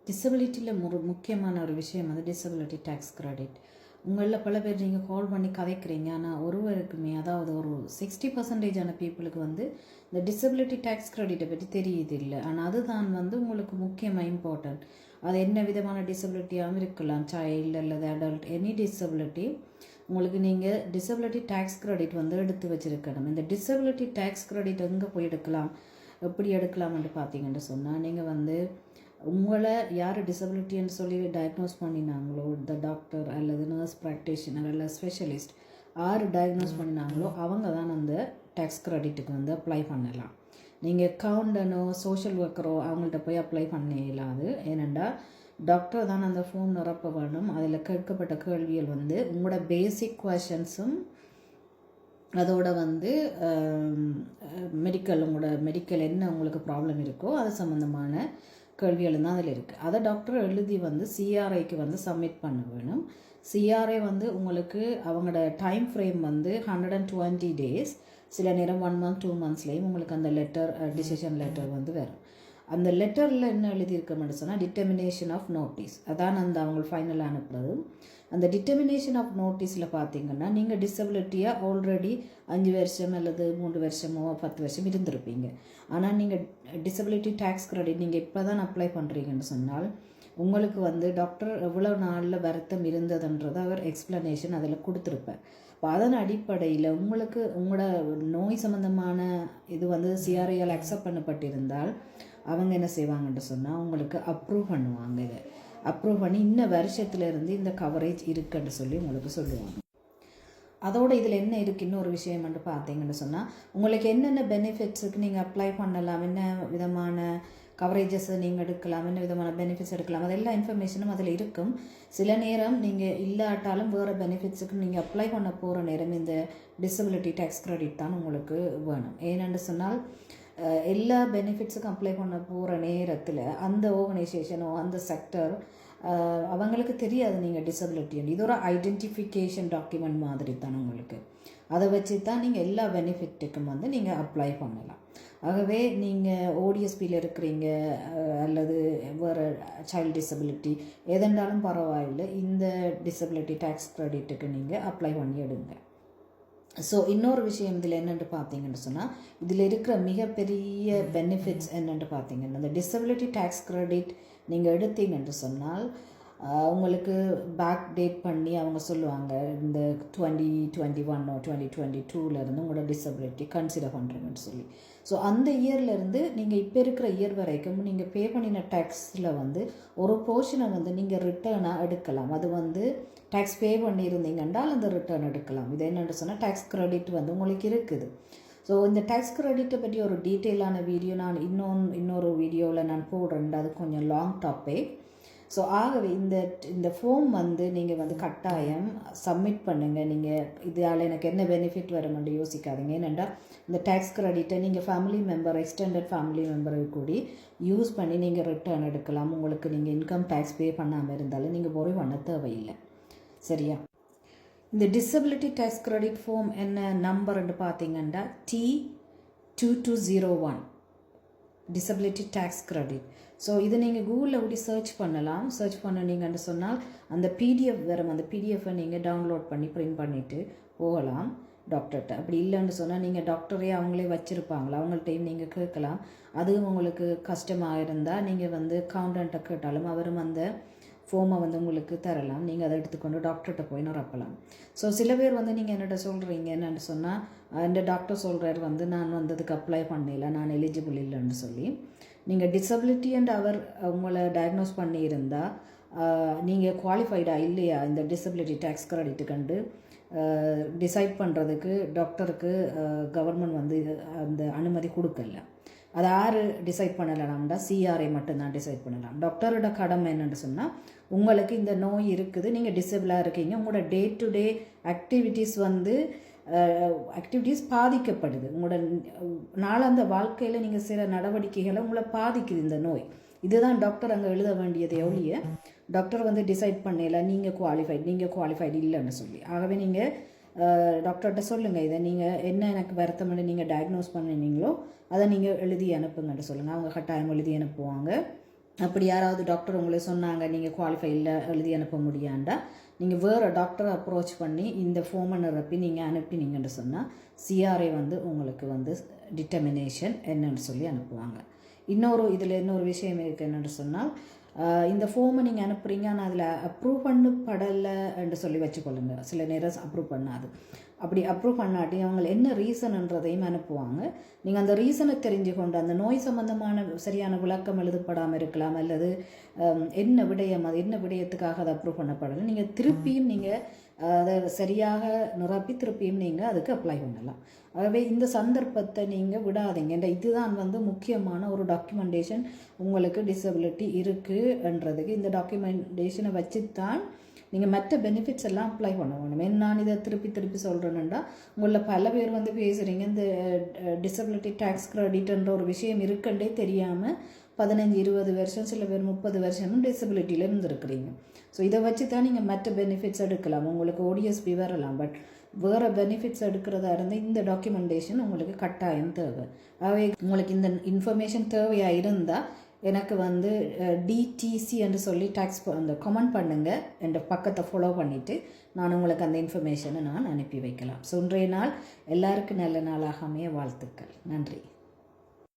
டிசபிலிட்டியில் முக்கியமான ஒரு விஷயம் வந்து டிசபிலிட்டி டேக்ஸ் கிரெடிட். உங்களில் பல பேர் நீங்கள் கால் பண்ணி கதைக்கிறீங்க, ஆனால் ஒருவருக்குமே அதாவது ஒரு 60% பீப்புளுக்கு வந்து இந்த டிசபிலிட்டி டேக்ஸ் கிரெடிட்டை பற்றி தெரியுது இல்லை. ஆனால் அதுதான் வந்து உங்களுக்கு முக்கியமாக இம்பார்ட்டன்ட். அது என்ன விதமான டிசபிலிட்டியாகவும் இருக்கலாம், சைல்டு அல்லது அடல்ட், எனி டிசபிலிட்டி. உங்களுக்கு நீங்கள் டிசபிலிட்டி டேக்ஸ் கிரெடிட் வந்து எடுத்து வச்சுருக்கணும். இந்த டிசபிலிட்டி டேக்ஸ் கிரெடிட் எங்கே போய் எடுக்கலாம், எப்படி எடுக்கலாம்னு பார்த்தீங்கன்னு சொன்னால், நீங்கள் வந்து உங்களை யார் டிசபிலிட்டின்னு சொல்லி டயக்னோஸ் பண்ணினாங்களோ, இந்த டாக்டர் அல்லது நர்ஸ் ப்ராக்டிஷனர் அல்லது ஸ்பெஷலிஸ்ட் யார் டயக்னோஸ் பண்ணினாங்களோ அவங்க தான் அந்த டேக்ஸ் கிரெடிட்டுக்கு வந்து அப்ளை பண்ணலாம். நீங்கள் அக்கௌண்டனோ சோஷியல் ஒர்க்கரோ அவங்கள்ட்ட போய் அப்ளை பண்ண இயலாது. ஏனெண்டா டாக்டர் தான் அந்த ஃபார்ம் நிரப்ப வேணும். அதில் கேட்கப்பட்ட கேள்விகள் வந்து உங்களோட பேசிக் கொஷன்ஸும் அதோட வந்து உங்களோட மெடிக்கல் என்ன உங்களுக்கு ப்ராப்ளம் இருக்கோ அது சம்மந்தமான கேள்விகள் தான் அதில் இருக்குது. அதை டாக்டர் எழுதி வந்து சிஆர்ஐக்கு வந்து சப்மிட் பண்ண வேணும். சிஆர்ஐ வந்து உங்களுக்கு அவங்களோட டைம் ஃப்ரேம் வந்து 120 days, சில நேரம் 1 month 2 monthsலேயும் உங்களுக்கு அந்த லெட்டர் டிசிஷன் லெட்டர் வந்து வரும். அந்த லெட்டரில் என்ன எழுதியிருக்கோம்னு சொன்னால் டிட்டர்மினேஷன் ஆஃப் நோட்டீஸ், அதான் அந்த அவங்க ஃபைனலாக அனுப்புறது. அந்த டிட்டர்மினேஷன் ஆஃப் நோட்டீஸில் பார்த்தீங்கன்னா நீங்கள் டிசபிலிட்டியாக ஆல்ரெடி 5 வருஷம் அல்லது 3 வருஷமோ 10 வருஷம் இருந்திருப்பீங்க. ஆனால் நீங்கள் டிசபிலிட்டி டேக்ஸ் கிரெடிட் நீங்கள் இப்போ தான் அப்ளை பண்ணுறீங்கன்னு சொன்னால் உங்களுக்கு வந்து டாக்டர் எவ்வளோ நாளில் வருத்தம் இருந்ததுன்றது அவர் எக்ஸ்ப்ளனேஷன் அதில் கொடுத்துருப்பேன். இப்போ அதன் அடிப்படையில் உங்களுக்கு உங்களோட நோய் சம்மந்தமான இது வந்து சிஆர்ஐயால் அக்செப்ட் பண்ணப்பட்டிருந்தால் அவங்க என்ன செய்வாங்கன்னு சொன்னால் உங்களுக்கு அப்ரூவ் பண்ணுவாங்க. இதை அப்ரூவ் பண்ணி வருஷத்துலேருந்து இந்த கவரேஜ் இருக்குன்னு சொல்லி உங்களுக்கு சொல்லுவாங்க. அதோட இதில் என்ன இருக்குது இன்னொரு விஷயம்னு பார்த்தீங்கன்னு சொன்னால் உங்களுக்கு என்னென்ன பெனிஃபிட்ஸுக்கு நீங்கள் அப்ளை பண்ணலாம், என்ன விதமான கவரேஜஸை நீங்கள் எடுக்கலாம், என்ன விதமான பெனிஃபிட்ஸ் எடுக்கலாம், அது எல்லா இன்ஃபர்மேஷனும் அதில் இருக்கும். சில நேரம் நீங்கள் இல்லாட்டாலும் வேறு பெனிஃபிட்ஸுக்கு நீங்கள் அப்ளை பண்ண போகிற நேரம் இந்த டிசபிலிட்டி டேக்ஸ் கிரெடிட் தான் உங்களுக்கு வேணும். ஏனென்று சொன்னால் எல்லா பெனிஃபிட்ஸுக்கும் அப்ளை பண்ண போகிற நேரத்தில் அந்த ஆர்கனைசேஷனோ அந்த செக்டர் அவங்களுக்கு தெரியாது நீங்கள் டிசபிலிட்டின்னு. இது ஒரு ஐடென்டிஃபிகேஷன் டாக்குமெண்ட் மாதிரி தான் உங்களுக்கு. அதை வச்சு தான் நீங்கள் எல்லா பெனிஃபிட்டுக்கும் வந்து நீங்கள் அப்ளை பண்ணலாம். ஆகவே நீங்கள் ஓடிஎஸ்பியில் இருக்கிறீங்க அல்லது வேறு சைல்டு டிசபிலிட்டி எதென்றாலும் பரவாயில்லை, இந்த டிசபிலிட்டி டேக்ஸ் கிரெடிட்டுக்கு நீங்கள் அப்ளை பண்ணி எடுங்க. ஸோ இன்னொரு விஷயம் இதில் என்னென்று பார்த்தீங்கன்னு சொன்னால் இதில் இருக்கிற மிகப்பெரிய பெனிஃபிட்ஸ் என்னென்று பார்த்தீங்கன்னா இந்த டிசபிலிட்டி டேக்ஸ் கிரெடிட் நீங்கள் எடுத்தீங்கன்னு சொன்னால் உங்களுக்கு பேக் டேட் பண்ணி அவங்க சொல்லுவாங்க இந்த 2021 2022 உங்களோட டிசபிலிட்டி கன்சிடர் பண்ணுறீங்கன்னு சொல்லி. ஸோ அந்த இயர்லேருந்து நீங்கள் இப்போ இருக்கிற இயர் வரைக்கும் நீங்கள் பே பண்ணின டேக்ஸில் வந்து ஒரு போர்ஷனை வந்து நீங்கள் ரிட்டர்னாக எடுக்கலாம். அது வந்து டேக்ஸ் பே பண்ணியிருந்தீங்கன்றால் அந்த ரிட்டர்ன் எடுக்கலாம். இது என்னென்னு சொன்னால் டேக்ஸ் கிரெடிட் வந்து உங்களுக்கு இருக்குது. ஸோ இந்த டேக்ஸ் கிரெடிட்டை பற்றி ஒரு டீட்டெயிலான வீடியோ நான் இன்னொரு வீடியோவில் நான் போடுறேன். அது கொஞ்சம் லாங் டாபிக். ஸோ ஆகவே இந்த ஃபார்ம் வந்து நீங்கள் வந்து கட்டாயம் சப்மிட் பண்ணுங்கள். நீங்கள் இதால் எனக்கு என்ன பெனிஃபிட் வரும்னு யோசிக்காதீங்க. ஏனென்றால் இந்த டேக்ஸ் கிரெடிட்டை நீங்கள் ஃபேமிலி மெம்பர் எக்ஸ்டெண்டட் ஃபேமிலி மெம்பரை கூடி யூஸ் பண்ணி நீங்கள் ரிட்டர்ன் எடுக்கலாம். உங்களுக்கு நீங்கள் இன்கம் டேக்ஸ் பே பண்ணாமல் இருந்தாலும் நீங்கள் worry பண்ண தேவையில்லை. சரியா? இந்த டிசபிலிட்டி டேக்ஸ் கிரெடிட் ஃபார்ம் என்ன நம்பர்ன்னு பார்த்தீங்கன்னா T2201 disability tax credit. So இது நீங்கள் கூகுளில் இப்படி சர்ச் பண்ணலாம். சர்ச் பண்ணிங்கன்னு சொன்னால் அந்த பிடிஎஃப் வரும். அந்த பிடிஎஃப்பை நீங்கள் டவுன்லோட் பண்ணி பிரிண்ட் பண்ணிவிட்டு போகலாம் டாக்டர்கிட்ட. அப்படி இல்லைன்னு சொன்னால் நீங்கள் டாக்டரே அவங்களே வச்சுருப்பாங்களா, அவங்கள்ட்டையும் நீங்கள் கேட்கலாம். அதுவும் உங்களுக்கு கஷ்டமாக இருந்தால் நீங்கள் வந்து கவுண்டன்ட்டை கேட்டாலும் அவரும் அந்த ஃபார்மை வந்து உங்களுக்கு தரலாம். நீங்கள் அதை எடுத்துக்கொண்டு டாக்டர்கிட்ட போய் நிரப்பலாம். ஸோ சில பேர் வந்து நீங்கள் என்னட்ட சொல்கிறீங்க என்னென்னு சொன்னால் இந்த டாக்டர் சொல்கிறார் வந்து நான் வந்ததுக்கு அப்ளை பண்ணல, நான் எலிஜிபிள் இல்லைன்னு சொல்லி. நீங்கள் டிசபிலிட்டி அண்ட் அவர் உங்களை டயக்னோஸ் பண்ணியிருந்தால் நீங்கள் குவாலிஃபைடா இல்லையா இந்த டிசபிலிட்டி டேக்ஸ் கிரெடிட்டுக்கண்டு டிசைட் பண்ணுறதுக்கு டாக்டருக்கு கவர்மெண்ட் வந்து அந்த அனுமதி கொடுக்கல. அதை யார் டிசைட் பண்ணலாம்டா சிஆர்ஐ மட்டும்தான் டிசைட் பண்ணலாம். டாக்டரோட கடமை என்னென்னு சொன்னால் உங்களுக்கு இந்த நோய் இருக்குது, நீங்கள் டிசபிளாக இருக்கீங்க, உங்களோட டே டு டே ஆக்டிவிட்டீஸ் பாதிக்கப்படுது, உங்களோட நாளாந்த வாழ்க்கையில் நீங்கள் சில நடவடிக்கைகளை உங்களை பாதிக்குது இந்த நோய். இதுதான் டாக்டர் அங்கே எழுத வேண்டியதை ஒழிய டாக்டர் வந்து டிசைட் பண்ணல நீங்கள் குவாலிஃபைடு இல்லைன்னு சொல்லி. ஆகவே நீங்கள் டாக்டர்கிட்ட சொல்லுங்கள், இதை நீங்கள் என்ன எனக்கு வருத்தம்னு நீங்கள் டயக்னோஸ் பண்ணினீங்களோ அதை நீங்கள் எழுதி அனுப்புங்கன்னு சொல்லுங்கள். அவங்க கட்டாயம் எழுதி அனுப்புவாங்க. அப்படி யாராவது டாக்டர் உங்களை சொன்னாங்க நீங்கள் குவாலிஃபை இல்லை எழுதி அனுப்ப முடியாண்டா நீங்கள் வேறு டாக்டரை அப்ரோச் பண்ணி இந்த ஃபார்மை நிரப்பி நீங்கள் அனுப்பினீங்கன்னு சொன்னால் சிஆர்ஐ வந்து உங்களுக்கு வந்து டிட்டர்மினேஷன் என்னன்னு சொல்லி அனுப்புவாங்க. இதில் இன்னொரு விஷயம் இருக்குது என்னென்னு சொன்னால் இந்த ஃபார்மை நீங்கள் அனுப்புகிறீங்க ஆனால் அதில் அப்ரூவ் பண்ணப்படலை என்று சொல்லி வச்சுக்கொள்ளுங்க. சில நேரம் அப்ரூவ் பண்ணாது. அப்படி அப்ரூவ் பண்ணாட்டி அவங்க என்ன ரீசன்ன்றதையும் அனுப்புவாங்க. நீங்கள் அந்த ரீசனை தெரிஞ்சு கொண்டு அந்த நோய் சம்பந்தமான சரியான விளக்கம் எழுதப்படாமல் இருக்கலாம், அல்லது என்ன விடயத்துக்காக அதை அப்ரூவ் பண்ணப்படலை, நீங்கள் திருப்பியும் நீங்கள் அதை சரியாக நிரப்பி திருப்பியும் நீங்கள் அதுக்கு அப்ளை பண்ணலாம். ஆகவே இந்த சந்தர்ப்பத்தை நீங்கள் விடாதீங்க. இதுதான் வந்து முக்கியமான ஒரு டாக்குமெண்டேஷன். உங்களுக்கு டிசபிலிட்டி இருக்குன்றதுக்கு இந்த டாக்குமெண்டேஷனை வச்சு தான் நீங்கள் மற்ற பெனிஃபிட்ஸ் எல்லாம் அப்ளை பண்ண வேணும். நான் இதை திருப்பி சொல்கிறேன்னுடா உங்களில் பல பேர் வந்து பேசுகிறீங்க இந்த டிசபிலிட்டி டேக்ஸ் கிரெடிட்ன்ற ஒரு விஷயம் இருக்குன்றே தெரியாமல் 15-20 வருஷம், சில பேர் 30 வருஷமும் டிசபிலிட்டியில் இருந்துருக்குறீங்க. ஸோ இதை வச்சு தான் நீங்கள் மற்ற பெனிஃபிட்ஸ் எடுக்கலாம். உங்களுக்கு ஓடிஎஸ்பி வரலாம், பட் வேறு பெனிஃபிட்ஸ் எடுக்கிறதா இருந்தால் இந்த டாக்குமெண்டேஷன் உங்களுக்கு கட்டாயம் தேவை. ஆகவே உங்களுக்கு இந்த இன்ஃபர்மேஷன் தேவையாக இருந்தால் எனக்கு வந்து டிடிசி என்று சொல்லி டேக்ஸ் அந்த கமெண்ட் பண்ணுங்கள், என் பக்கத்தை ஃபாலோ பண்ணிவிட்டு நான் உங்களுக்கு அந்த இன்ஃபர்மேஷனை நான் அனுப்பி வைக்கலாம். ஸோ இன்றைய நாள் எல்லாருக்கும் நல்ல நாளாக அமைய வாழ்த்துக்கள். நன்றி.